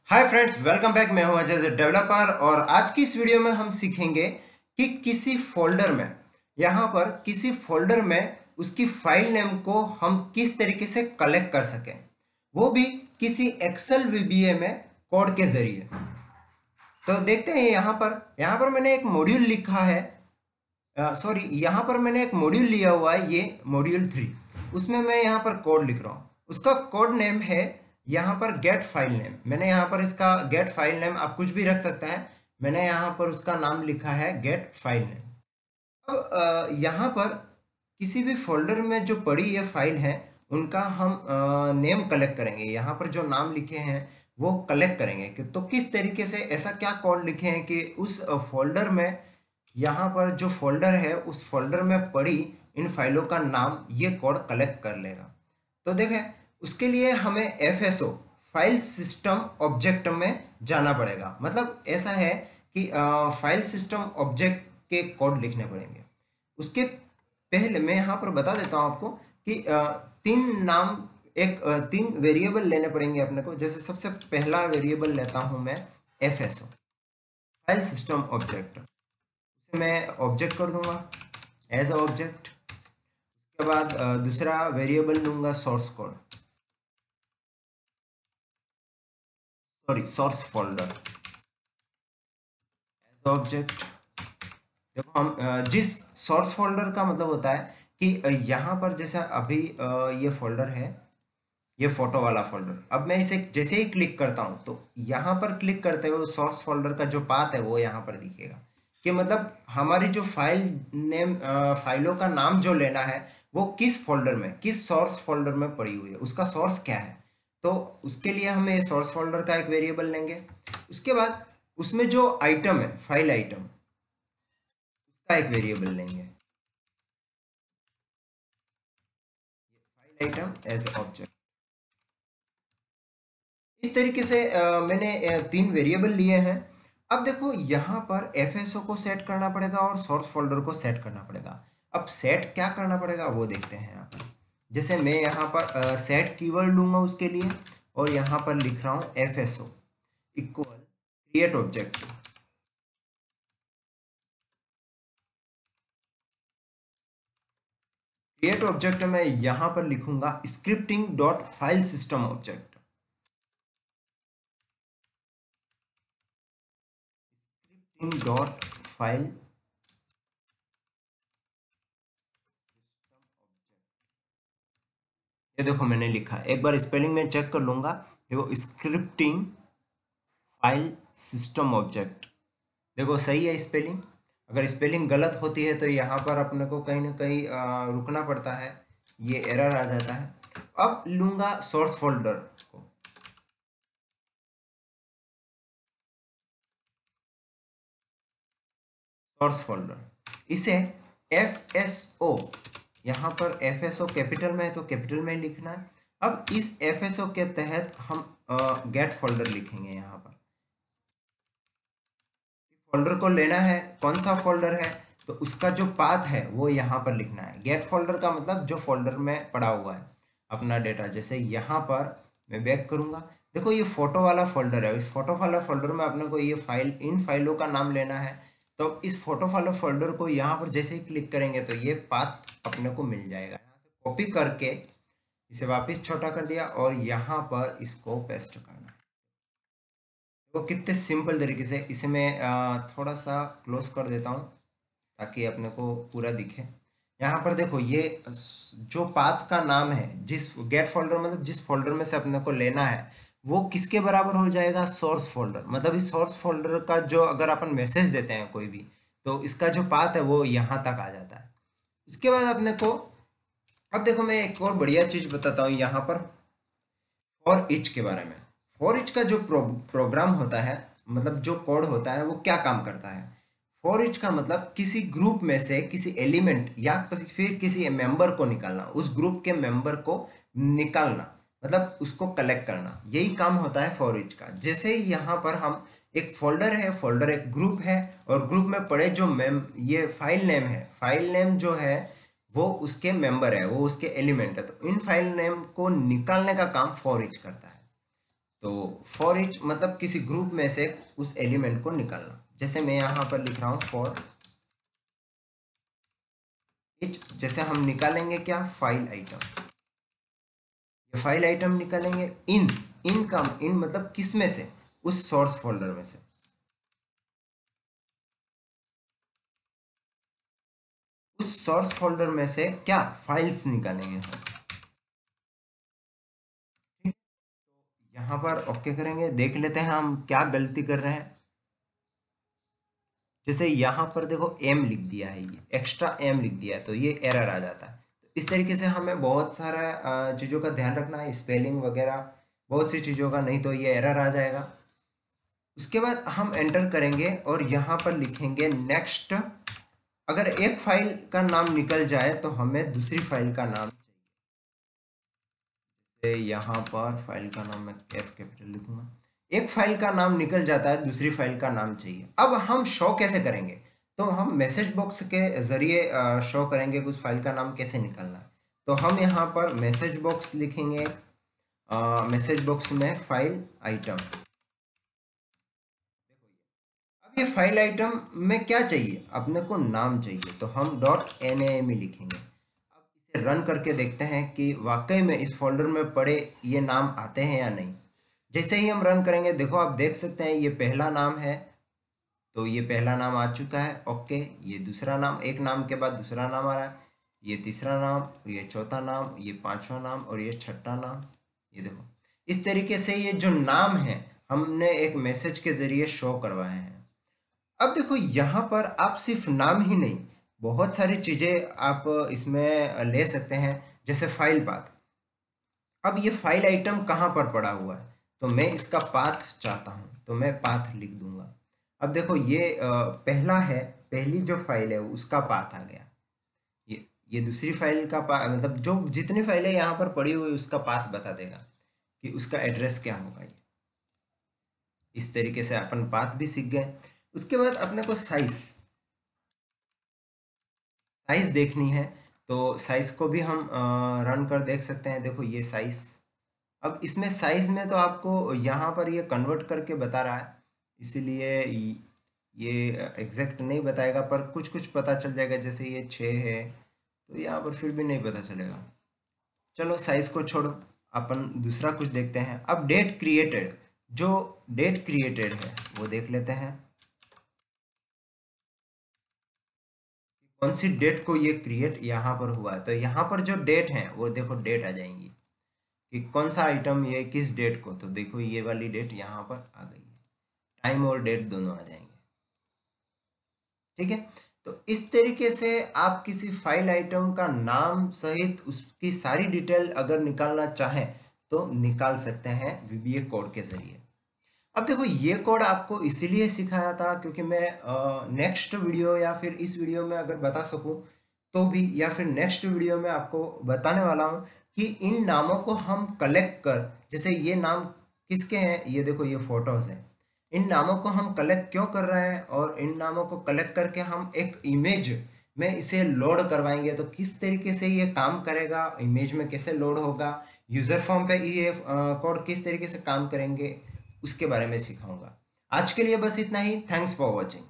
Hi friends, welcome back. मैं हूं Ajay developer और आज की इस वीडियो में हम सीखेंगे कि किसी फोल्डर में किसी फोल्डर में उसकी फाइल नेम को हम किस तरीके से कलेक्ट कर सकें, वो भी किसी एक्सेल वीबीए में कोड के जरिए। तो देखते हैं यहाँ पर मैंने एक मॉड्यूल लिखा है। सॉरी, यहाँ पर मैंने एक मॉड्यूल लिया हुआ है, ये मॉड्यूल 3। उसमें मैं यहाँ पर कोड लिख रहा हूँ। उसका कोड नेम है यहाँ पर गेट फाइल नेम। मैंने यहाँ पर इसका गेट फाइल नेम, आप कुछ भी रख सकता है। मैंने यहाँ पर उसका नाम लिखा है गेट फाइल नेम। अब यहाँ पर किसी भी फोल्डर में जो पड़ी ये फाइल है, उनका हम नेम कलेक्ट करेंगे। यहाँ पर जो नाम लिखे हैं वो कलेक्ट करेंगे तो किस तरीके से, ऐसा क्या कोड लिखे हैं कि उस फोल्डर में, यहाँ पर जो फोल्डर है उस फोल्डर में पड़ी इन फाइलों का नाम ये कोड कलेक्ट कर लेगा। तो देखें, उसके लिए हमें एफएसओ फाइल सिस्टम ऑब्जेक्ट में जाना पड़ेगा। मतलब ऐसा है कि फाइल सिस्टम ऑब्जेक्ट के कोड लिखने पड़ेंगे। उसके पहले मैं यहाँ पर बता देता हूँ आपको कि तीन वेरिएबल लेने पड़ेंगे अपने को। जैसे सबसे पहला वेरिएबल लेता हूँ मैं एफएसओ फाइल सिस्टम ऑब्जेक्ट। उसे मैं ऑब्जेक्ट कर दूंगा एज अ ऑब्जेक्ट। उसके बाद दूसरा वेरिएबल लूंगा source code, sorry source folder as object. देखो, हम जिस सोर्स फोल्डर का मतलब होता है कि यहाँ पर जैसा अभी ये फोल्डर है, ये फोटो वाला फोल्डर। अब मैं इसे जैसे ही क्लिक करता हूँ तो यहाँ पर क्लिक करते हुए सोर्स फोल्डर का जो पाथ है वो यहाँ पर दिखेगा। कि मतलब हमारी जो फाइल नेम, फाइलों का नाम जो लेना है वो किस फोल्डर में, किस सोर्स फोल्डर में पड़ी हुई है, उसका सोर्स क्या है। तो उसके लिए हमें सोर्स फोल्डर का एक वेरिएबल लेंगे। उसके बाद उसमें जो आइटम है, फाइल आइटम, उसका एक वेरिएबल लेंगे, फाइल आइटम एज ऑब्जेक्ट। इस तरीके से मैंने तीन वेरिएबल लिए हैं। अब देखो, यहाँ पर एफएसओ को सेट करना पड़ेगा और सोर्स फोल्डर को सेट करना पड़ेगा। अब सेट क्या करना पड़ेगा वो देखते हैं यहाँ पर। जैसे मैं यहाँ पर सेट कीवर्ड लूंगा उसके लिए, और यहाँ पर लिख रहा हूँ FSO equal create object. Create object में यहाँ पर लिखूंगा scripting dot file system object. Dot file, ये देखो मैंने लिखा, एक बार स्पेलिंग में चेक कर लूंगा। देखो, स्क्रिप्टिंग फाइल सिस्टम ऑब्जेक्ट। देखो सही है स्पेलिंग। अगर स्पेलिंग गलत होती है तो यहाँ पर अपने को कहीं ना कहीं रुकना पड़ता है, ये एरर आ जाता है। अब लूंगा सोर्स फोल्डर को, सोर्स फोल्डर, इसे एफ एस ओ, यहाँ पर एफ एस ओ कैपिटल में है तो कैपिटल में लिखना है। अब इस एफ एस ओ के तहत हम गेट फोल्डर लिखेंगे। यहाँ पर फोल्डर को लेना है, कौन सा फोल्डर है तो उसका जो पाथ है वो यहाँ पर लिखना है। गेट फोल्डर का मतलब जो फोल्डर में पड़ा हुआ है अपना डेटा। जैसे यहाँ पर मैं बैक करूँगा, देखो ये फोटो वाला फोल्डर है। इस फोटो वाला फोल्डर में अपने को ये फाइल, इन फाइलों का नाम लेना है। तो इस फोटो वाला फोल्डर को यहाँ पर जैसे ही क्लिक करेंगे तो ये पाथ अपने को मिल जाएगा। यहाँ से कॉपी करके इसे वापस छोटा कर दिया और यहाँ पर इसको पेस्ट करना है। वो कितने सिंपल तरीके से, इसे मैं थोड़ा सा क्लोज कर देता हूँ ताकि अपने को पूरा दिखे। यहाँ पर देखो, ये जो पाथ का नाम है, जिस गेट फोल्डर मतलब जिस फोल्डर में से अपने को लेना है वो किसके बराबर हो जाएगा, सोर्स फोल्डर। मतलब इस सोर्स फोल्डर का जो, अगर अपन मैसेज देते हैं कोई भी, तो इसका जो पाथ है वो यहाँ तक आ जाता है। उसके बाद अपने को, अब देखो मैं एक और बढ़िया चीज बताता हूँ यहाँ पर, फॉर ईच के बारे में। फॉर ईच का जो प्रोग्राम होता है, मतलब जो कोड होता है, वो क्या काम करता है। फॉर ईच का मतलब किसी ग्रुप में से किसी एलिमेंट या फिर किसी मेंबर को निकालना, उस ग्रुप के मेंबर को निकालना, मतलब उसको कलेक्ट करना, यही काम होता है फॉर ईच का। जैसे ही यहाँ पर हम, एक फोल्डर है, फोल्डर एक ग्रुप है, और ग्रुप में पड़े जो ये फाइल नेम है, फाइल नेम जो है वो उसके मेंबर है, वो उसके एलिमेंट है। तो इन फाइल नेम को निकालने का काम फॉर ईच करता है। तो फॉर ईच मतलब किसी ग्रुप में से उस एलिमेंट को निकालना। जैसे मैं यहाँ पर लिख रहा हूँ फॉर ईच, जैसे हम निकालेंगे क्या, फाइल आइटम। ये फाइल आइटम निकालेंगे इन मतलब किस में से, उस सोर्स फोल्डर में से। उस सोर्स फोल्डर में से क्या, फाइल्स निकालेंगे हम। ठीक, यहाँ पर ओके करेंगे, देख लेते हैं हम क्या गलती कर रहे हैं। जैसे यहाँ पर देखो एम लिख दिया है, ये एक्स्ट्रा एम लिख दिया है, तो ये एरर आ जाता है। तो इस तरीके से हमें बहुत सारा चीज़ों का ध्यान रखना है, स्पेलिंग वगैरह बहुत सी चीज़ों का, नहीं तो ये एरर आ जाएगा। उसके बाद हम एंटर करेंगे और यहाँ पर लिखेंगे नेक्स्ट। अगर एक फाइल का नाम निकल जाए तो हमें दूसरी फाइल का नाम चाहिए। यहाँ पर फाइल का नाम मैं एफ कैपिटल लिखूंगा। एक फाइल का नाम निकल जाता है, दूसरी फाइल का नाम चाहिए। अब हम शो कैसे करेंगे, तो हम मैसेज बॉक्स के जरिए शो करेंगे कि उस फाइल का नाम कैसे निकलना है। तो हम यहाँ पर मैसेज बॉक्स लिखेंगे, मैसेज बॉक्स में फाइल आइटम। अब ये फाइल आइटम में क्या चाहिए, अपने को नाम चाहिए, तो हम .name लिखेंगे। अब इसे रन करके देखते हैं कि वाकई में इस फोल्डर में पड़े ये नाम आते हैं या नहीं। जैसे ही हम रन करेंगे, देखो आप देख सकते हैं ये पहला नाम है, तो ये पहला नाम आ चुका है, ओके। ये दूसरा नाम, एक नाम के बाद दूसरा नाम आ रहा है, ये तीसरा नाम, ये चौथा नाम, ये पांचवा नाम और ये छठा नाम। ये देखो इस तरीके से ये जो नाम है हमने एक मैसेज के जरिए शो करवाए हैं। अब देखो यहाँ पर आप सिर्फ नाम ही नहीं, बहुत सारी चीजें आप इसमें ले सकते हैं, जैसे फाइल पाथ। अब ये फाइल आइटम कहाँ पर पड़ा हुआ है, तो मैं इसका पाथ चाहता हूँ, तो मैं पाथ लिख दूंगा। अब देखो ये पहला है, पहली जो फाइल है उसका पाथ आ गया। ये दूसरी फाइल का मतलब जो जितनी फाइलें यहाँ पर पड़ी हुई उसका पाथ बता देगा कि उसका एड्रेस क्या होगा। ये इस तरीके से अपन पाथ भी सीख गए। उसके बाद अपने को साइज देखनी है, तो साइज को भी हम रन कर देख सकते हैं। देखो ये साइज, अब इसमें साइज में तो आपको यहाँ पर ये कन्वर्ट करके बता रहा है, इसीलिए ये एग्जैक्ट नहीं बताएगा, पर कुछ कुछ पता चल जाएगा। जैसे ये 6 है, तो यहाँ पर फिर भी नहीं पता चलेगा। चलो साइज को छोड़ो, अपन दूसरा कुछ देखते हैं। अब डेट क्रिएटेड, जो डेट क्रिएटेड है वो देख लेते हैं, कौन सी डेट को ये क्रिएट यहाँ पर हुआ है। तो यहाँ पर जो डेट है वो देखो डेट आ जाएंगी कि कौन सा आइटम ये किस डेट को, तो देखो ये वाली डेट यहाँ पर आ गई है, टाइम और डेट दोनों आ जाएंगे। ठीक है, तो इस तरीके से आप किसी फाइल आइटम का नाम सहित उसकी सारी डिटेल अगर निकालना चाहें तो निकाल सकते हैं वीबीए कोड के जरिए। अब देखो ये कोड आपको इसीलिए सिखाया था क्योंकि मैं नेक्स्ट वीडियो या फिर इस वीडियो में अगर बता सकूं तो भी, या फिर नेक्स्ट वीडियो में आपको बताने वाला हूं कि इन नामों को हम कलेक्ट कर, जैसे ये नाम किसके हैं, ये देखो ये फोटोज हैं, इन नामों को हम कलेक्ट क्यों कर रहे हैं, और इन नामों को कलेक्ट करके हम एक इमेज में इसे लोड करवाएंगे, तो किस तरीके से ये काम करेगा, इमेज में कैसे लोड होगा, यूजर फॉर्म पे ये कोड किस तरीके से काम करेंगे, उसके बारे में सिखाऊंगा। आज के लिए बस इतना ही। Thanks for watching.